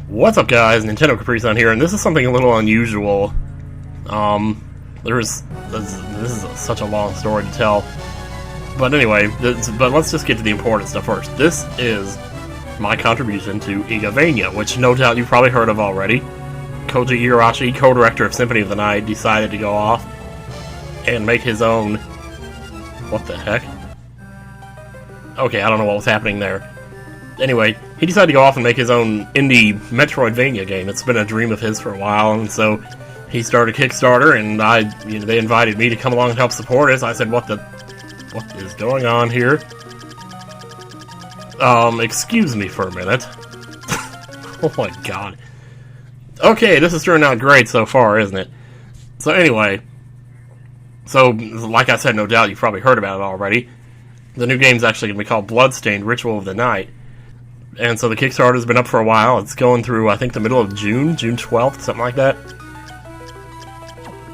What's up, guys? NintendoCapriSun here, and this is something a little unusual. This is such a long story to tell. But anyway, but let's just get to the important stuff first. This is my contribution to Castlevania, which no doubt you've probably heard of already. Koji Igarashi, co-director of Symphony of the Night, decided to go off and make his own... What the heck? Okay, I don't know what was happening there. Anyway, he decided to go off and make his own indie Metroidvania game. It's been a dream of his for a while, and so he started Kickstarter, and they invited me to come along and help support it. So I said, what is going on here? Excuse me for a minute. Oh my god. Okay, this has turned out great so far, isn't it? So anyway, like I said, no doubt you've probably heard about it already. The new game's actually going to be called Bloodstained: Ritual of the Night. And so the Kickstarter's been up for a while. It's going through, I think, the middle of June 12th, something like that.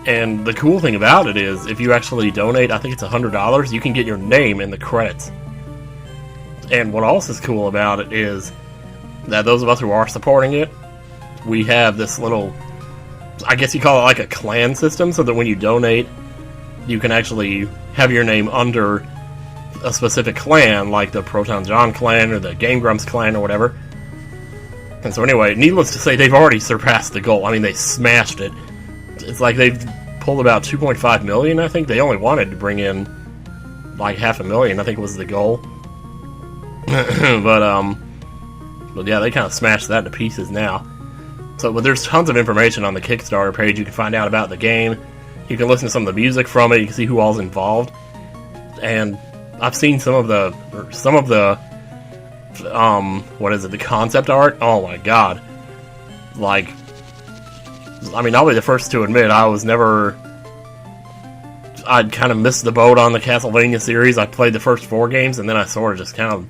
And the cool thing about it is, if you actually donate, I think it's $100, you can get your name in the credits. And what else is cool about it is that those of us who are supporting it, we have this little, I guess you call it like a clan system, so that when you donate, you can actually have your name under a specific clan, like the Proton John clan or the Game Grumps clan or whatever. And so anyway, needless to say, they've already surpassed the goal. I mean, they smashed it. It's like they've pulled about 2.5 million, I think. They only wanted to bring in like $500,000, I think was the goal. But yeah, they kind of smashed that to pieces now. So, but there's tons of information on the Kickstarter page. You can find out about the game. You can listen to some of the music from it. You can see who all's involved. And I've seen some of the the concept art. Oh my god. Like, I mean, I'll be the first to admit, I'd kind of missed the boat on the Castlevania series. I played the first 4 games, and then I sort of just kind of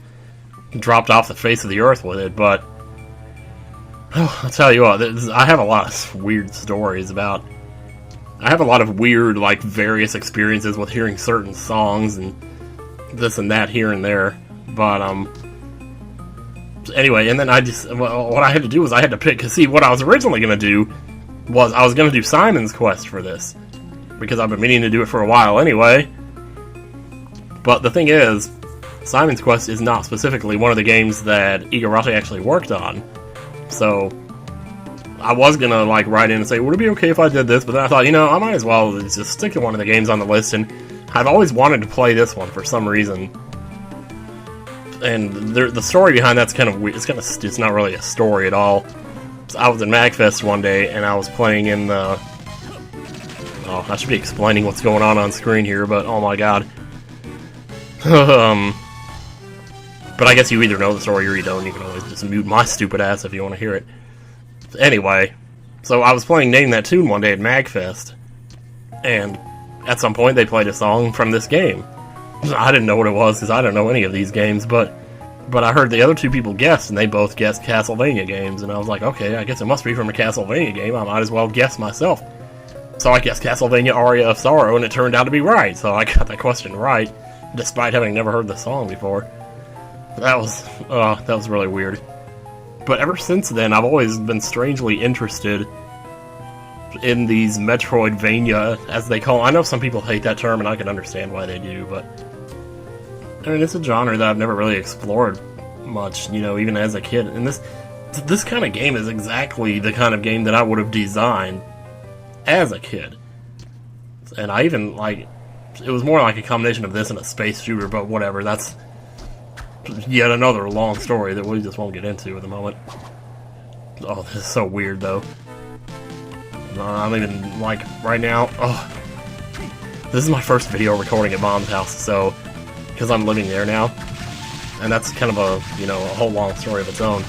dropped off the face of the earth with it, but I'll tell you what, I have a lot of weird stories about... I have a lot of weird, like, various experiences with hearing certain songs, and this and that here and there, but, anyway, and then what I had to do was I had to pick, because see, what I was originally going to do was I was going to do Simon's Quest for this, because I've been meaning to do it for a while anyway, but the thing is, Simon's Quest is not specifically one of the games that Igarashi actually worked on, so I was going to, like, write in and say, would it be okay if I did this, but then I thought, I might as well just stick to one of the games on the list, and I've always wanted to play this one for some reason. And the story behind that's kind of weird. It's not really a story at all. So I was in MagFest one day, and I was playing in the... Oh, I should be explaining what's going on screen here, but oh my god. But I guess you either know the story or you don't. You can always just mute my stupid ass if you want to hear it. Anyway, so I was playing Name That Tune one day at MagFest, and at some point they played a song from this game. I didn't know what it was, because I don't know any of these games, but I heard the other 2 people guess, and they both guessed Castlevania games, and I was like, okay, I guess it must be from a Castlevania game, I might as well guess myself. So I guessed Castlevania Aria of Sorrow, and it turned out to be right, so I got that question right, despite having never heard the song before. That was really weird. But ever since then, I've always been strangely interested in these Metroidvania, as they call them. I know some people hate that term, and I can understand why they do, but I mean, it's a genre that I've never really explored much, even as a kid. And this kind of game is exactly the kind of game that I would have designed as a kid. And I even, it was more like a combination of this and a space shooter, but whatever, that's yet another long story that we just won't get into at the moment. Oh, this is so weird, though. I'm even, right now, this is my first video recording at Mom's house, so, because I'm living there now, and that's kind of a whole long story of its own,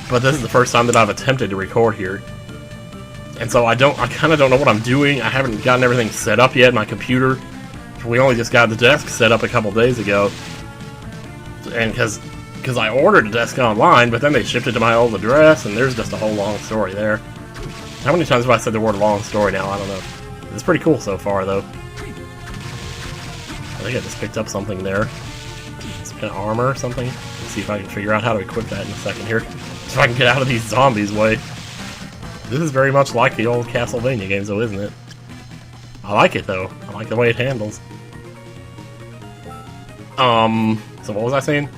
but this is the first time that I've attempted to record here, and so I kind of don't know what I'm doing. I haven't gotten everything set up yet, my computer. We only just got the desk set up a couple days ago, and because I ordered a desk online, but then they shipped it to my old address, and there's just a whole long story there. How many times have I said the word long story now? I don't know. It's pretty cool so far, though. I think I just picked up something there. Some kind of armor or something. Let's see if I can figure out how to equip that in a second here. if I can get out of these zombies' way. This is very much like the old Castlevania games, though, isn't it? I like it, though. I like the way it handles. So what was I saying?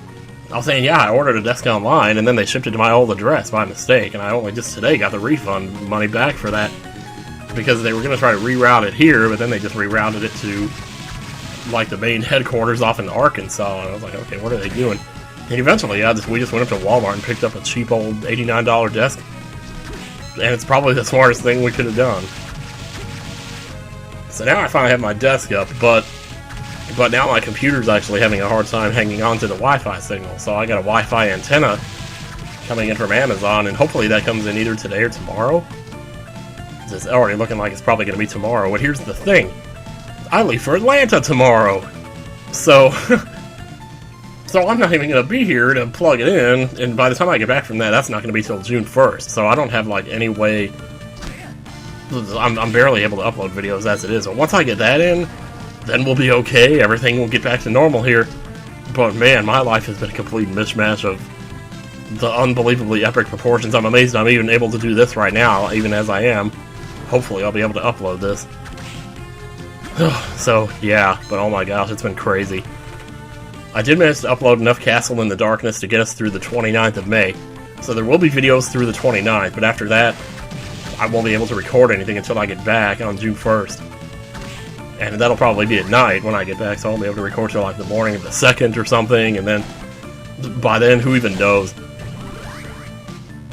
I was saying, yeah, I ordered a desk online, and then they shipped it to my old address by mistake, and I only just today got the refund money back for that, because they were going to try to reroute it here, but then they just rerouted it to, like, the main headquarters off in Arkansas, and I was like, okay, what are they doing? And eventually, yeah, we just went up to Walmart and picked up a cheap old $89 desk, and it's probably the smartest thing we could have done. So now I finally have my desk up, but now my computer's actually having a hard time hanging on to the Wi-Fi signal, so I got a Wi-Fi antenna coming in from Amazon, and hopefully that comes in either today or tomorrow. It's already looking like it's probably going to be tomorrow, but here's the thing. I leave for Atlanta tomorrow, so so I'm not even going to be here to plug it in, and by the time I get back from that, that's not going to be till June 1st, so I don't have, like, any way... I'm barely able to upload videos as it is, but once I get that in, then we'll be okay, everything will get back to normal here. But man, my life has been a complete mishmash of the unbelievably epic proportions. I'm amazed I'm even able to do this right now, even as I am. Hopefully I'll be able to upload this. So, yeah, but oh my gosh, it's been crazy. I did manage to upload enough Castle in the Darkness to get us through the 29th of May. So there will be videos through the 29th, but after that, I won't be able to record anything until I get back on June 1st. And that'll probably be at night when I get back, so I won't be able to record till like the morning of the 2nd or something, and then by then, who even knows.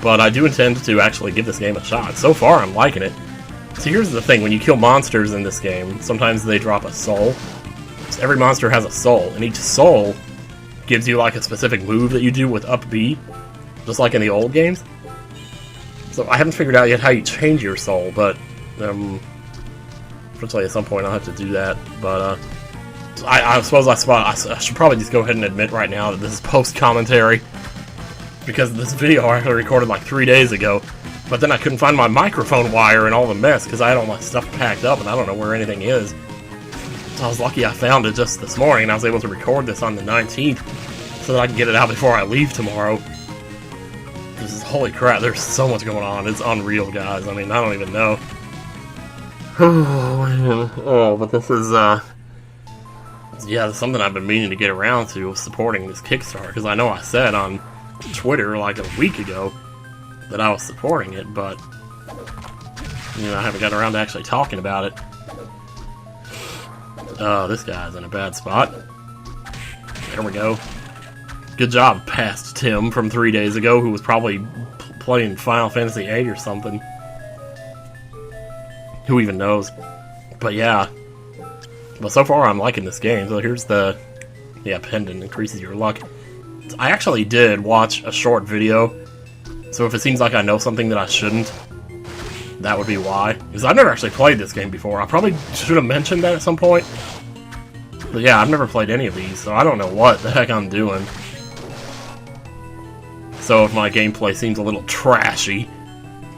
But I do intend to actually give this game a shot. So far, I'm liking it. So here's the thing, when you kill monsters in this game, sometimes they drop a soul. So every monster has a soul, and each soul gives you like a specific move that you do with up B, just like in the old games. So I haven't figured out yet how you change your soul, but unfortunately at some point I'll have to do that. But I suppose I should probably just go ahead and admit right now that this is post-commentary, because this video I actually recorded like 3 days ago, but then I couldn't find my microphone wire and all the mess because I had all my stuff packed up and I don't know where anything is. So I was lucky I found it just this morning and I was able to record this on the 19th so that I can get it out before I leave tomorrow. This is, holy crap, there's so much going on. It's unreal, guys. I mean, I don't even know. Oh, man. Oh, but this is, yeah, something I've been meaning to get around to, supporting this Kickstarter, because I know I said on Twitter like a week ago that I was supporting it, but, you know, I haven't gotten around to actually talking about it. Oh, this guy's in a bad spot. There we go. Good job, past Tim from 3 days ago, who was probably playing Final Fantasy VIII or something. Who even knows? But yeah. But so far I'm liking this game. So here's the... yeah, pendant increases your luck. I actually did watch a short video. So if it seems like I know something that I shouldn't, that would be why. Because I've never actually played this game before. I probably should have mentioned that at some point. But yeah, I've never played any of these, so I don't know what the heck I'm doing. So if my gameplay seems a little trashy,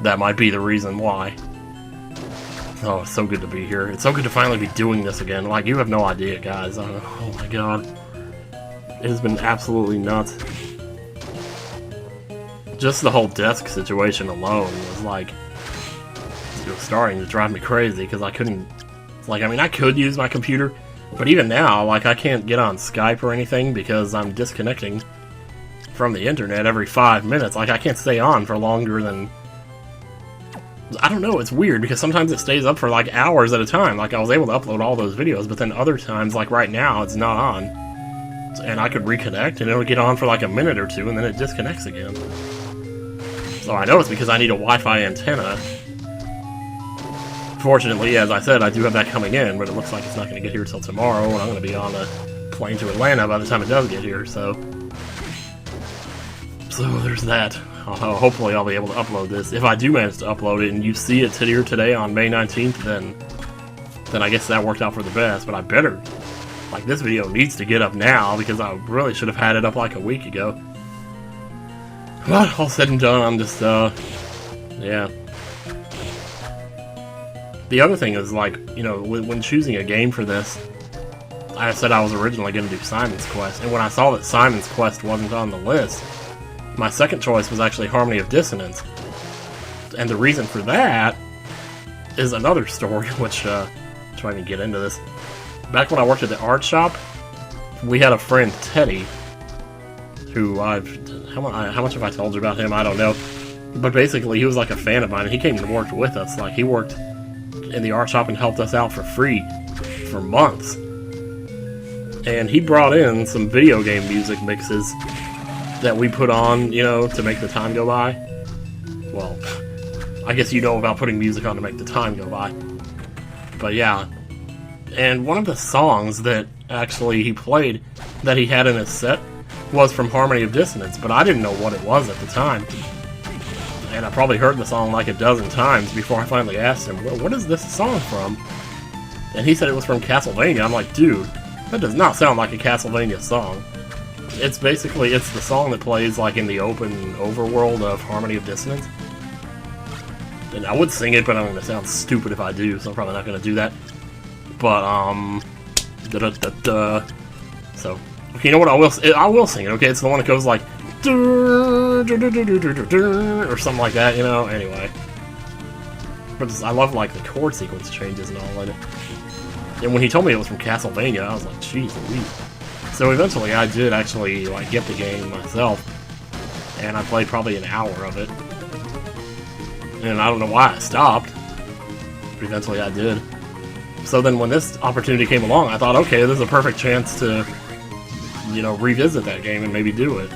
that might be the reason why. Oh, it's so good to be here. It's so good to finally be doing this again. Like, you have no idea, guys. Oh my god. It has been absolutely nuts. Just the whole desk situation alone was like... it was starting to drive me crazy, because I couldn't... like, I mean, I could use my computer, but even now, like, I can't get on Skype or anything because I'm disconnecting from the internet every 5 minutes. Like, I can't stay on for longer than... I don't know, it's weird, because sometimes it stays up for, like, hours at a time. Like, I was able to upload all those videos, but then other times, like right now, it's not on. And I could reconnect, and it'll get on for, like, a minute or two, and then it disconnects again. So I know it's because I need a Wi-Fi antenna. Fortunately, as I said, I do have that coming in, but it looks like it's not going to get here till tomorrow, and I'm going to be on a plane to Atlanta by the time it does get here, so... so there's that. Hopefully I'll be able to upload this. If I do manage to upload it and you see it here today on May 19th, then I guess that worked out for the best, but I better. Like, this video needs to get up now, because I really should have had it up like a week ago. But all said and done, I'm just, yeah. The other thing is, like, you know, when choosing a game for this, I said I was originally going to do Simon's Quest, and when I saw that Simon's Quest wasn't on the list, my second choice was actually Harmony of Dissonance. And the reason for that is another story, which, trying to get into this. Back when I worked at the art shop, we had a friend, Teddy, who how much have I told you about him? I don't know. But basically, he was like a fan of mine, and he came and worked with us. Like, he worked in the art shop and helped us out for free for months. And he brought in some video game music mixes that we put on, you know, to make the time go by. Well, I guess you know about putting music on to make the time go by. But yeah. And one of the songs that actually he played that he had in his set was from Harmony of Dissonance, but I didn't know what it was at the time. And I probably heard the song like a dozen times before I finally asked him, what is this song from? And he said it was from Castlevania. I'm like, dude, that does not sound like a Castlevania song. It's basically, it's the song that plays like in the open overworld of Harmony of Dissonance. And I would sing it, but I'm going to sound stupid if I do, so I'm probably not going to do that. But, So, okay, you know what, I will sing it, okay? It's the one that goes like, or something like that, you know? Anyway. But I love, like, the chord sequence changes and all in it. And when he told me it was from Castlevania, I was like, jeez Louise. So eventually I did actually, like, get the game myself. And I played probably an hour of it. And I don't know why I stopped, but eventually I did. So then when this opportunity came along, I thought, okay, this is a perfect chance to, you know, revisit that game and maybe do it.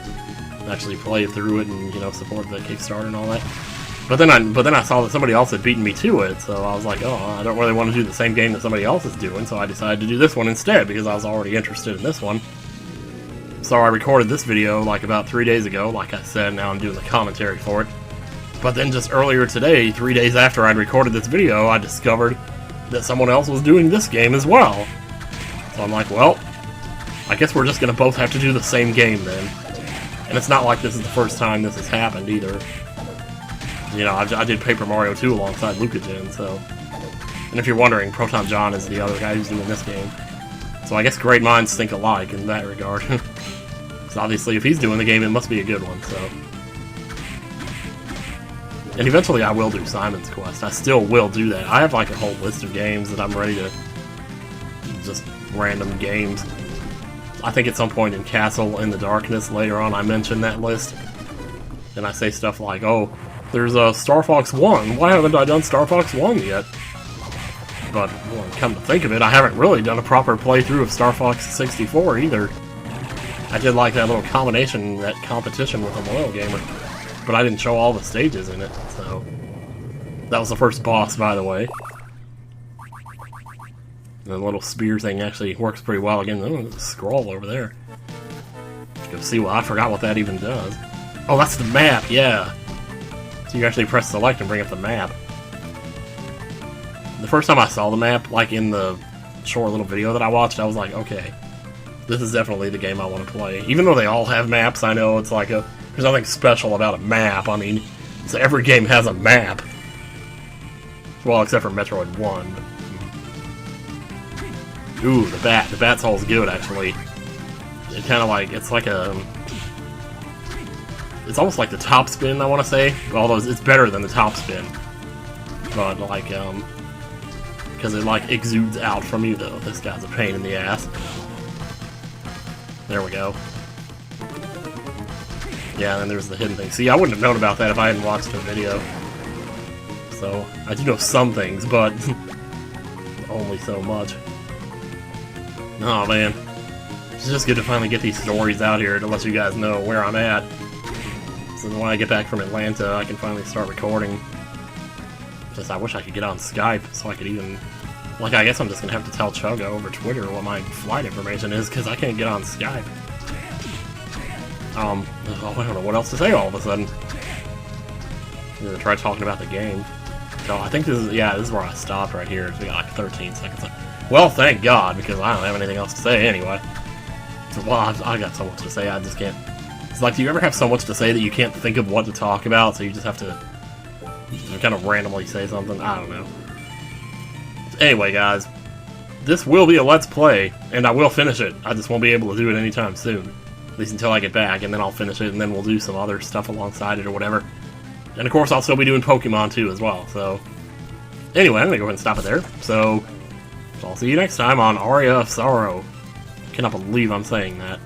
Actually play through it and, you know, support the Kickstarter and all that. But then I saw that somebody else had beaten me to it, so I was like, oh, I don't really want to do the same game that somebody else is doing, so I decided to do this one instead, because I was already interested in this one. So I recorded this video, like, about 3 days ago, like I said, now I'm doing the commentary for it. But then just earlier today, 3 days after I'd recorded this video, I discovered that someone else was doing this game as well. So I'm like, well, I guess we're just gonna both have to do the same game then. And it's not like this is the first time this has happened either. You know, I did Paper Mario 2 alongside Lucagen, so... And if you're wondering, Proton John is the other guy who's doing this game. So I guess great minds think alike in that regard. So obviously if he's doing the game, it must be a good one, so... And eventually I will do Simon's Quest. I still will do that. I have like a whole list of games that I'm ready to... Just random games. I think at some point in Castle in the Darkness later on I mentioned that list. And I say stuff like, oh, there's a Star Fox 1. Why haven't I done Star Fox 1 yet? But, well, come to think of it, I haven't really done a proper playthrough of Star Fox 64 either. I did like that little combination, that competition with a Loyal Gamer. But I didn't show all the stages in it, so... That was the first boss, by the way. The little spear thing actually works pretty well. Again, there's a scroll over there. Let's go see what... I forgot what that even does. Oh, that's the map, yeah! So you actually press select and bring up the map. The first time I saw the map, like in the short little video that I watched, I was like, okay, this is definitely the game I want to play. Even though they all have maps, I know it's like a... There's nothing special about a map. I mean, so every game has a map. Well, except for Metroid 1. Ooh, the bat. The bat soul's good, actually. It kind of like... It's like a... It's almost like the top spin, I want to say. Although it's better than the top spin. But, like, because it, like, exudes out from you, though. This guy's a pain in the ass. There we go. Yeah, and then there's the hidden thing. See, I wouldn't have known about that if I hadn't watched the video. So, I do know some things, but only so much. Oh, man. It's just good to finally get these stories out here to let you guys know where I'm at. So when I get back from Atlanta, I can finally start recording. Just, I wish I could get on Skype so I could even... Like, I guess I'm just gonna have to tell Chugga over Twitter what my flight information is, because I can't get on Skype. I don't know what else to say all of a sudden. I'm gonna try talking about the game. So I think this is, yeah, this is where I stopped right here. So we got like 13 seconds left. Well, thank God, because I don't have anything else to say anyway. So, well, I got so much to say, I just can't. It's like, do you ever have so much to say that you can't think of what to talk about, so you just have to kind of randomly say something? I don't know. Anyway, guys, this will be a Let's Play, and I will finish it. I just won't be able to do it anytime soon. least until I get back, and then I'll finish it, and then we'll do some other stuff alongside it or whatever. And of course, I'll still be doing Pokemon too as well, so... Anyway, I'm gonna go ahead and stop it there, so I'll see you next time on Aria of Sorrow. I cannot believe I'm saying that.